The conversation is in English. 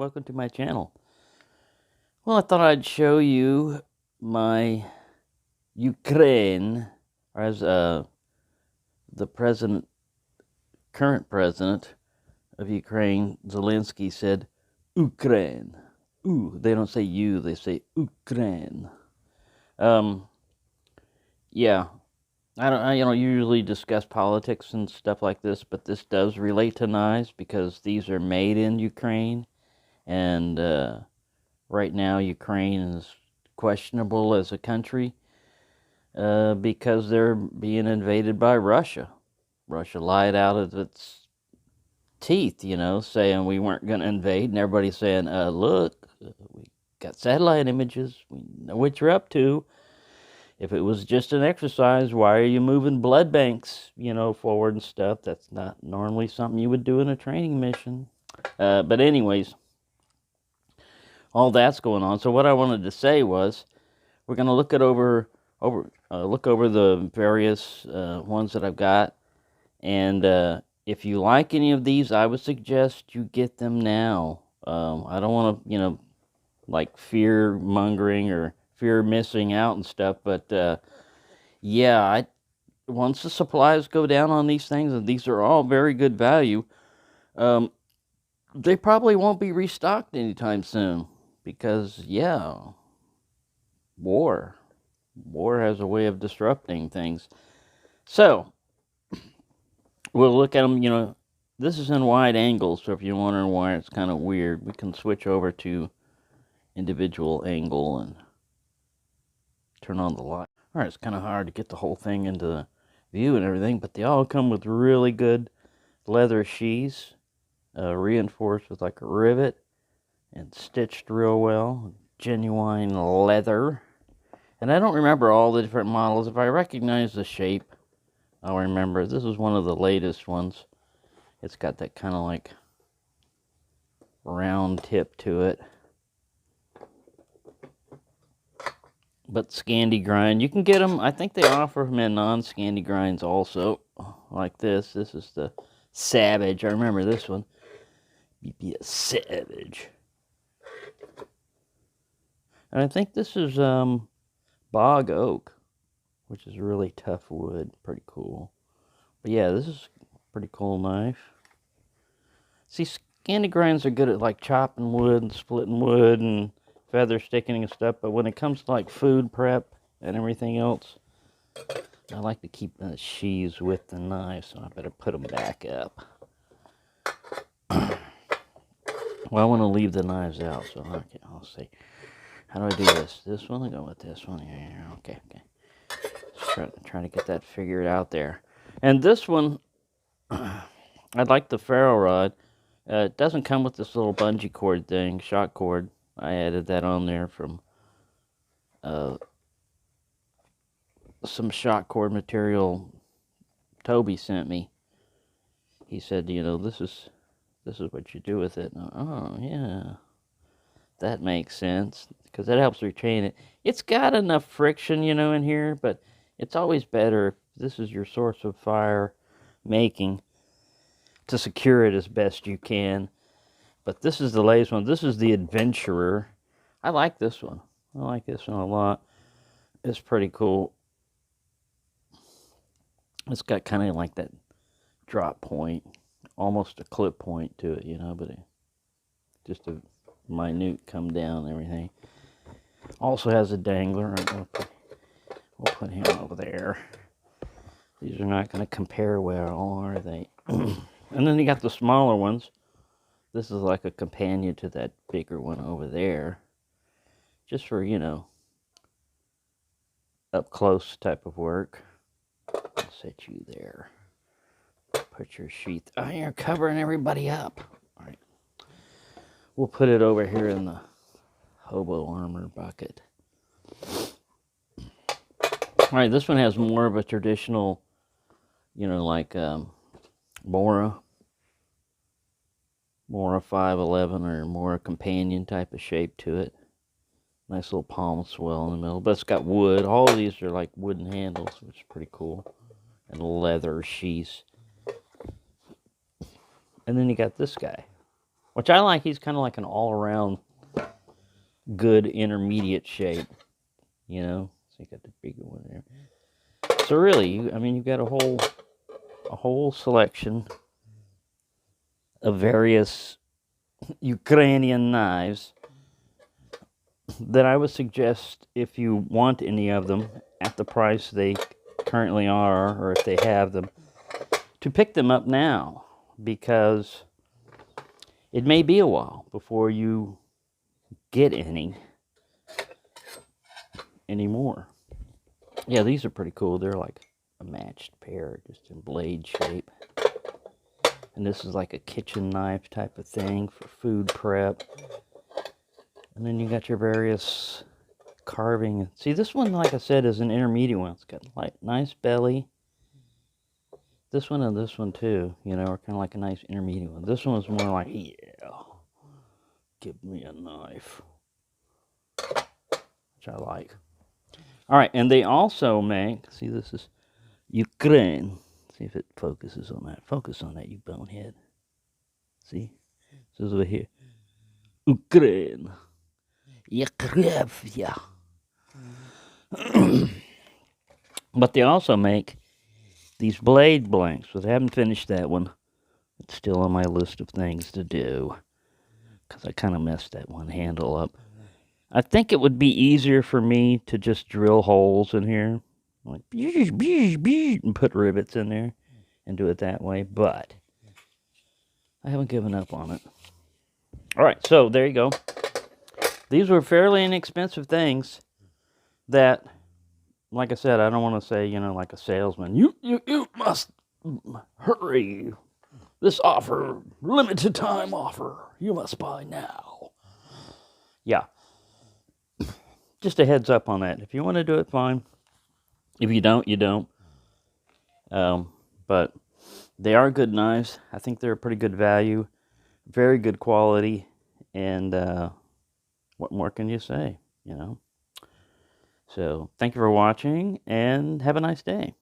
welcome to my channel. Well, I thought I'd show you my Ukraine, or as the current president of Ukraine, Zelensky, said, Ukraine. Ooh, they don't say you, they say Ukraine. Yeah, I don't usually discuss politics and stuff like this, but this does relate to knives because these are made in Ukraine, and right now Ukraine is questionable as a country because they're being invaded by Russia. Russia lied out of its teeth, saying we weren't going to invade, and everybody's saying, look, we got satellite images, we know what you're up to. If it was just an exercise, why are you moving blood banks, forward and stuff? That's not normally something you would do in a training mission. But anyways, all that's going on. So what I wanted to say was, we're going to look over the various ones that I've got, and if you like any of these, I would suggest you get them now. I don't want to, like fear mongering or fear missing out and stuff, but yeah, once the supplies go down on these things, and these are all very good value, they probably won't be restocked anytime soon because, yeah, war has a way of disrupting things. So we'll look at them. This is in wide angles, so if you're wondering why it's kind of weird, we can switch over to individual angle and turn on the light. All right, it's kind of hard to get the whole thing into the view and everything, but they all come with really good leather sheaths, reinforced with like a rivet and stitched real well, genuine leather. And I don't remember all the different models. If I recognize the shape, I'll remember. This is one of the latest ones. It's got that kind of like round tip to it. But Scandi grind, you can get them. I think they offer them in non-Scandi grinds also, like this. This is the Savage. I remember this one. BPS Savage. And I think this is bog oak, which is really tough wood. Pretty cool. But yeah, this is a pretty cool knife. See, Scandi grinds are good at like chopping wood and splitting wood and feather sticking and stuff, but when it comes to like food prep and everything else, I like to keep the sheaths with the knife, so I better put them back up. Well, I want to leave the knives out, so okay, I'll see. How do I do this? This one? I go with this one here. Okay. Trying to get that figured out there. And this one, I like the ferro rod. It doesn't come with this little bungee cord thing, shock cord. I added that on there from some shock cord material Toby sent me. He said, this is what you do with it. And oh, yeah, that makes sense, because that helps retain it. It's got enough friction, in here, but it's always better if this is your source of fire making to secure it as best you can. But this is the latest one. This is the Adventurer. I like this one. I like this one a lot. It's pretty cool. It's got kind of like that drop point, almost a clip point to it, but just a minute come down and everything. Also has a dangler. We'll put him over there. These are not going to compare well, are they? And then you got the smaller ones. This is like a companion to that bigger one over there. Just for, up close type of work. I'll set you there. Put your sheath. Oh, you're covering everybody up. All right. We'll put it over here in the hobo armor bucket. All right, this one has more of a traditional, like Mora 511 or more companion type of shape to it. Nice little palm swell in the middle, but it's got wood. All of these are like wooden handles, which is pretty cool, and leather sheaths. And then you got this guy. which I like. He's kind of like an all-around good intermediate shape, you know. So you got the bigger one there. So really, I mean, you've got a whole selection of various Ukrainian knives that I would suggest, if you want any of them at the price they currently are, or if they have them, to pick them up now, because it may be a while before you get any more. Yeah, these are pretty cool. They're like a matched pair, just in blade shape. And this is like a kitchen knife type of thing for food prep. And then you got your various carving. See, this one, like I said, is an intermediate one. It's got like nice belly. This one and this one too, you know, are kind of like a nice intermediate one. This one is more like, yeah, give me a knife, which I like. All right, and they also make, see, this is Ukraine. See if it focuses on that. Focus on that, you bonehead. See? This is over here. Ukraine. Yakrevya. But they also make these blade blanks. But I haven't finished that one. It's still on my list of things to do, because I kind of messed that one handle up. I think it would be easier for me to just drill holes in here, like, and put rivets in there and do it that way, but I haven't given up on it. All right, so there you go. These were fairly inexpensive things that, like I said, I don't want to say, you know, like a salesman, you must hurry. This offer, limited time offer, you must buy now. Yeah. Just a heads up on that. If you want to do it, fine. If you don't, you don't. But they are good knives. I think they're a pretty good value, very good quality, and what more can you say, you know? So thank you for watching, and have a nice day.